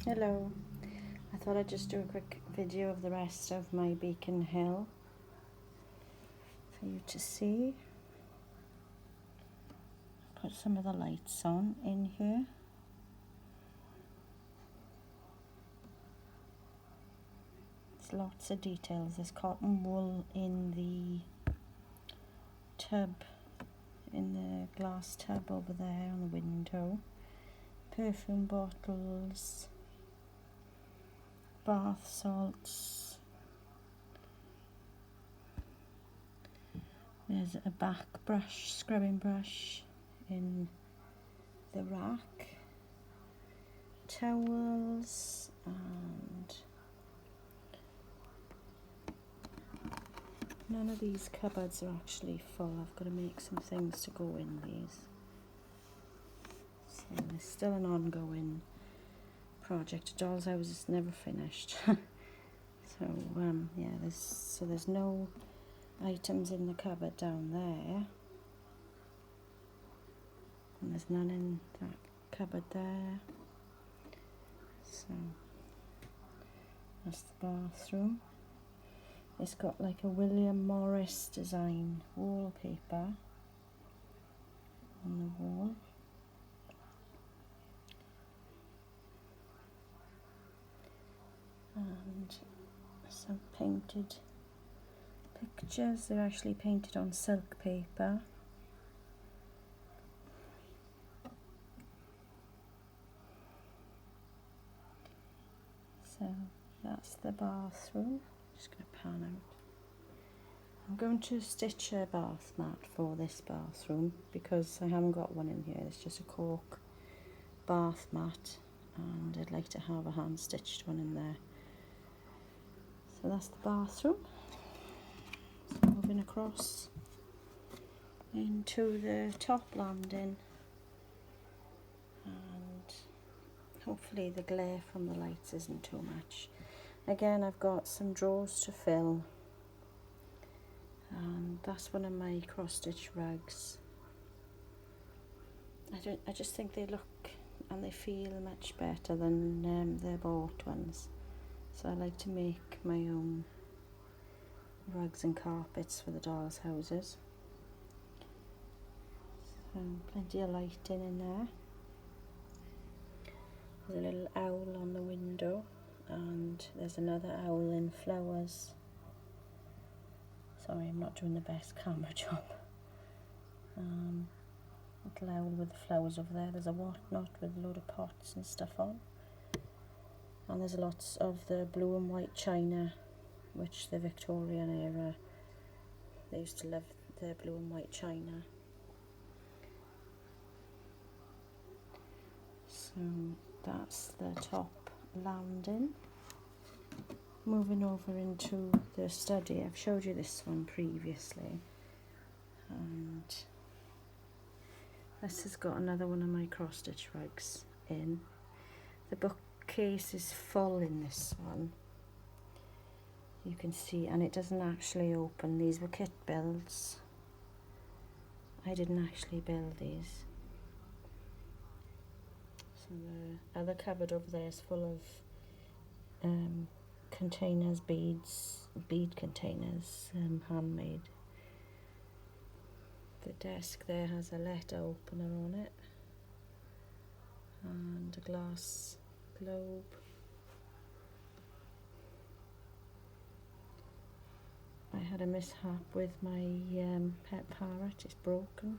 Hello, I thought I'd just do a quick video of the rest of my Beacon Hill for you to see. Put some of the lights on in here. There's lots of details. There's cotton wool in the tub, in the glass tub over there on the window. Perfume bottles, bath salts. There's a back brush, scrubbing brush in the rack. Towels and none of these cupboards are actually full. I've got to make some things to go in these. So there's still an ongoing project. Doll's house is never finished. Yeah, there's no items in the cupboard down there, and there's none in that cupboard there. So that's the bathroom. It's got like a William Morris design wallpaper on the wall. And some painted pictures. They're actually painted on silk paper. So that's the bathroom. Just going to pan out. I'm going to stitch a bath mat for this bathroom because I haven't got one in here. It's just a cork bath mat and I'd like to have a hand stitched one in there. So that's the bathroom. So moving across into the top landing, and hopefully the glare from the lights isn't too much. Again, I've got some drawers to fill, and that's one of my cross-stitch rugs. I just think they look and they feel much better than the bought ones. So I like to make my own rugs and carpets for the dolls' houses. So plenty of lighting in there. There's a little owl on the window, and there's another owl in flowers. Sorry, I'm not doing the best camera job. Little owl with the flowers over there. There's a whatnot with a load of pots and stuff on. And there's lots of the blue and white china, which the Victorian era, they used to love the blue and white china. So that's the top landing. Moving over into the study. I've showed you this one previously, and this has got another one of my cross-stitch rugs in. The bookcase is full in this one, you can see, and it doesn't actually open. These were kit builds. I didn't actually build these. So the other cupboard over there is full of containers, bead containers, handmade. The desk there has a letter opener on it and a glass globe. I had a mishap with my pet parrot. It's broken,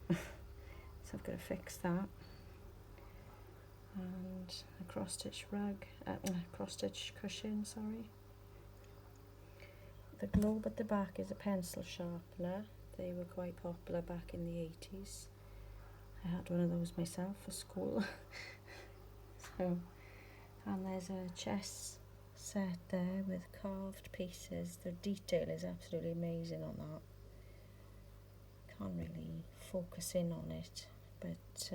so I've got to fix that. And a cross-stitch rug, cross-stitch cushion, sorry. The globe at the back is a pencil sharpener. They were quite popular back in the 80s. I had one of those myself for school. And there's a chess set there with carved pieces. The detail is absolutely amazing on that. Can't really focus in on it, but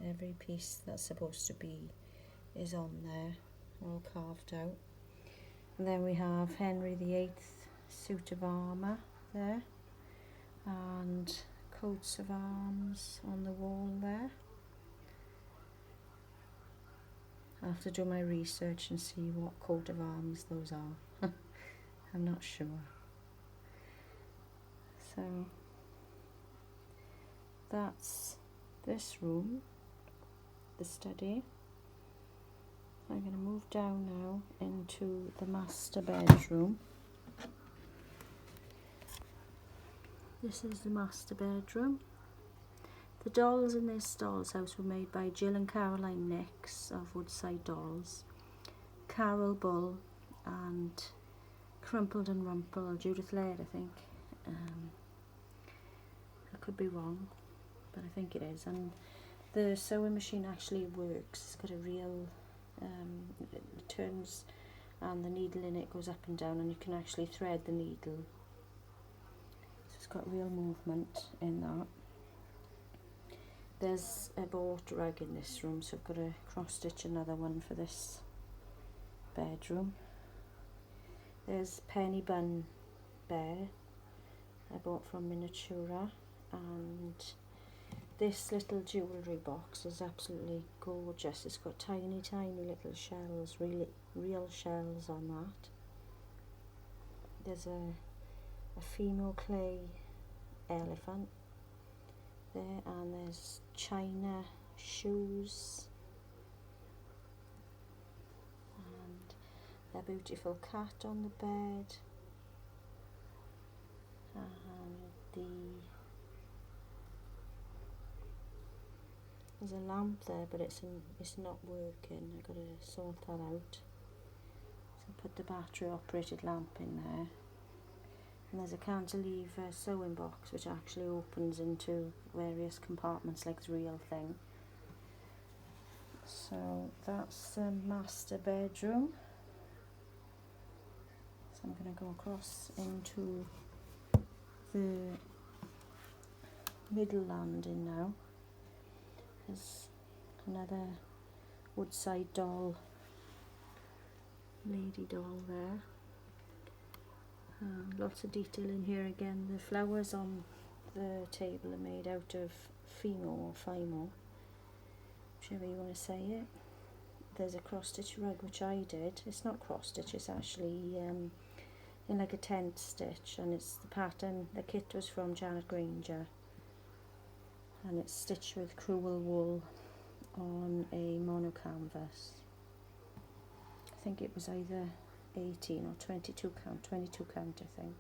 every piece that's supposed to be is on there, all carved out. And then we have Henry VIII's suit of armour there, and coats of arms on the wall there. have to do my research and see what coat of arms those are. I'm not sure. So that's this room, the study. I'm going to move down now into the master bedroom. This is the master bedroom. The dolls in this doll's house were made by Jill and Caroline Nix of Woodside Dolls, Carol Bull and Crumpled and Rumple, Judith Laird, I think. I could be wrong, but I think it is. And the sewing machine actually works. It's got a real, it turns and the needle in it goes up and down and you can actually thread the needle. So it's got real movement in that. There's a bought rug in this room, so I've got to cross stitch another one for this bedroom. There's Penny Bun Bear I bought from Miniatura, and this little jewellery box is absolutely gorgeous. It's got tiny little shells, real shells on that. There's a female clay elephant there, and there's china shoes and a beautiful cat on the bed, and there's a lamp there, but it's not working. I've got to sort that out. So put the battery operated lamp in there. And there's a cantilever sewing box which actually opens into various compartments like the real thing. So that's the master bedroom. So I'm going to go across into the middle landing now. There's another Woodside doll, lady doll there. Lots of detail in here again. The flowers on the table are made out of Fimo or Fimo, whichever you want to say it. There's a cross stitch rug which I did. It's not cross stitch, it's actually in like a tent stitch, and it's the pattern, the kit was from Janet Granger, and it's stitched with crewel wool on a mono canvas. I think it was either 18 or 22 count, I think.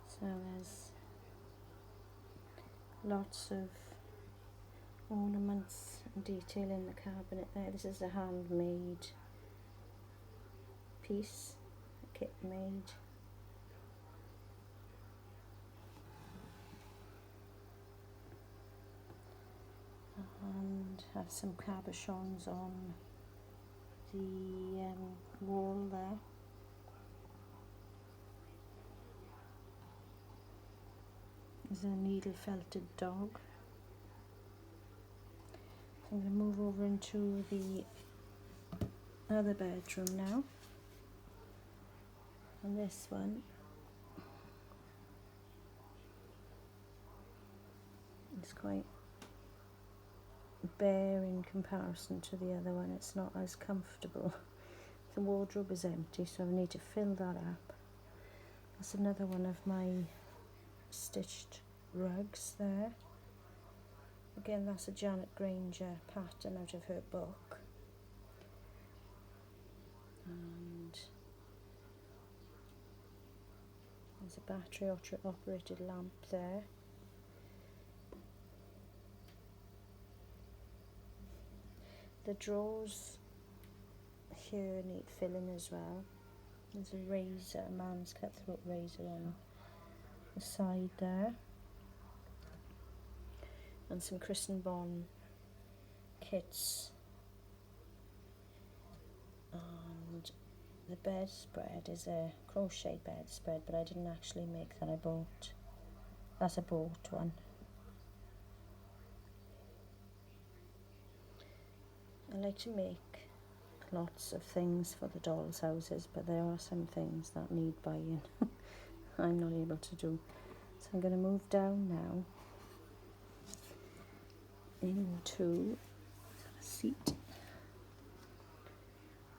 So there's lots of ornaments and detail in the cabinet there. This is a handmade piece, a kit made. And have some cabochons on the wall there. There's a needle felted dog. So I'm going to move over into the other bedroom now. And this one is quite bare in comparison to the other one. It's not as comfortable. The wardrobe is empty, so I need to fill that up. That's another one of my stitched rugs there. Again, that's a Janet Granger pattern out of her book. And there's a battery operated lamp there. The drawers here need filling as well. There's a razor, a man's cutthroat razor on the side there. And some Kristen Bond kits. And the bedspread is a crochet bedspread, but I didn't actually make that, that's a bought one. I like to make lots of things for the dolls' houses, but there are some things that need buying. I'm not able to do. So I'm going to move down now into seat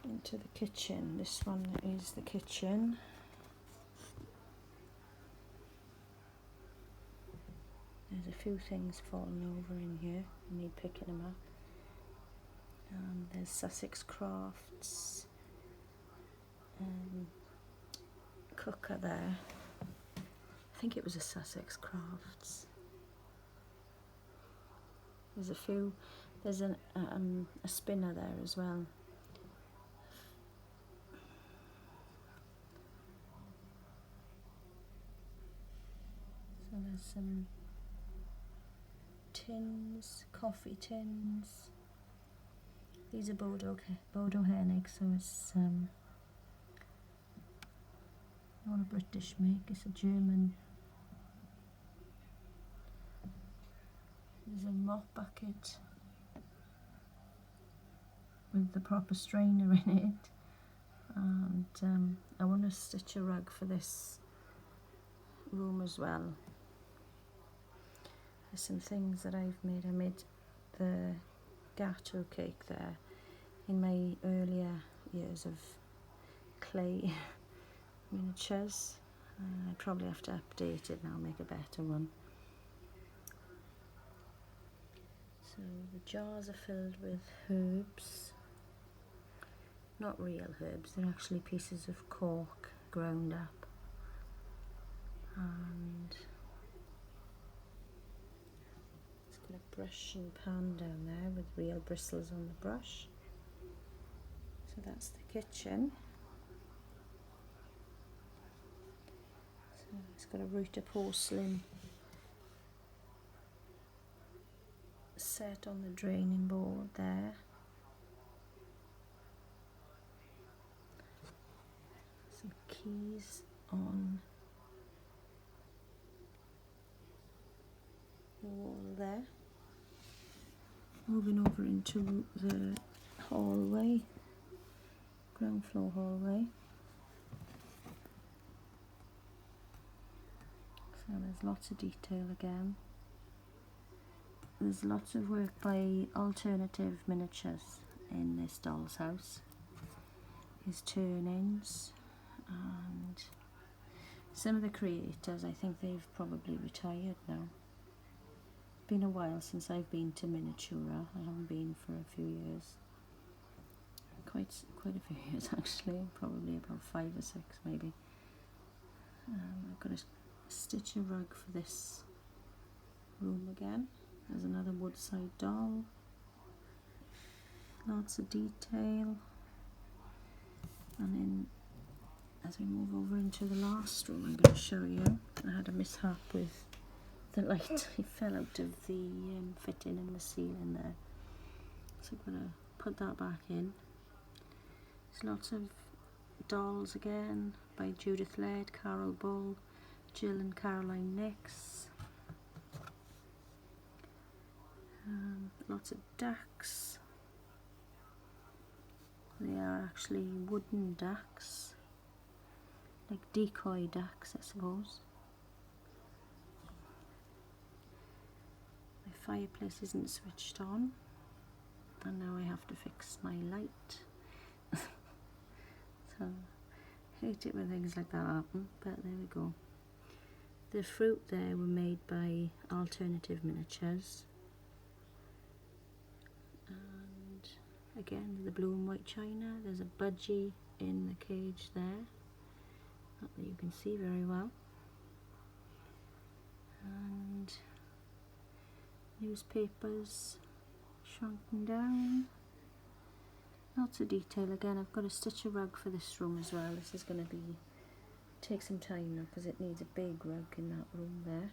into the kitchen. This one is the kitchen. There's a few things falling over in here. I need picking them up. There's Sussex Crafts cooker there. I think it was a Sussex Crafts. There's a few. There's a spinner there as well. So there's some tins, coffee tins. These are Bodo Hennig, so it's not a British make, it's a German. There's a mop bucket with the proper strainer in it, and I want to stitch a rug for this room as well. There's some things that I've made. I made the gateau cake there in my earlier years of clay miniatures. I probably have to update it now, make a better one. So the jars are filled with herbs. Not real herbs, they're actually pieces of cork ground up. And it's got a brush and pan down there with real bristles on the brush. So that's the kitchen. So it's got a router porcelain set on the draining board there. Some keys on the wall there. Moving over into the hallway, ground floor hallway. So there's lots of detail again. There's lots of work by Alternative Miniatures in this doll's house. His turn-ins, and some of the creators, I think they've probably retired now. It's been a while since I've been to Miniatura. I haven't been for a few years. Quite a few years actually, probably about 5 or 6 maybe. I've got to stitch a rug for this room again. There's another woodside doll. Lots of detail. And then as we move over into the last room, I'm going to show you. I had a mishap with the light. It fell out of the fitting in the ceiling there. So I'm going to put that back in. There's lots of dolls again by Judith Laird, Carol Bull, Jill and Caroline Nix. Lots of ducks. They are actually wooden ducks, like decoy ducks, I suppose. My fireplace isn't switched on, and now I have to fix my light. So I hate it when things like that happen, but there we go. The fruit there were made by Alternative Miniatures. Again, the blue and white china. There's a budgie in the cage there, not that you can see very well. And newspapers shrunken down. Lots of detail again. I've got to stitch a rug for this room as well. This is going to take some time now because it needs a big rug in that room there.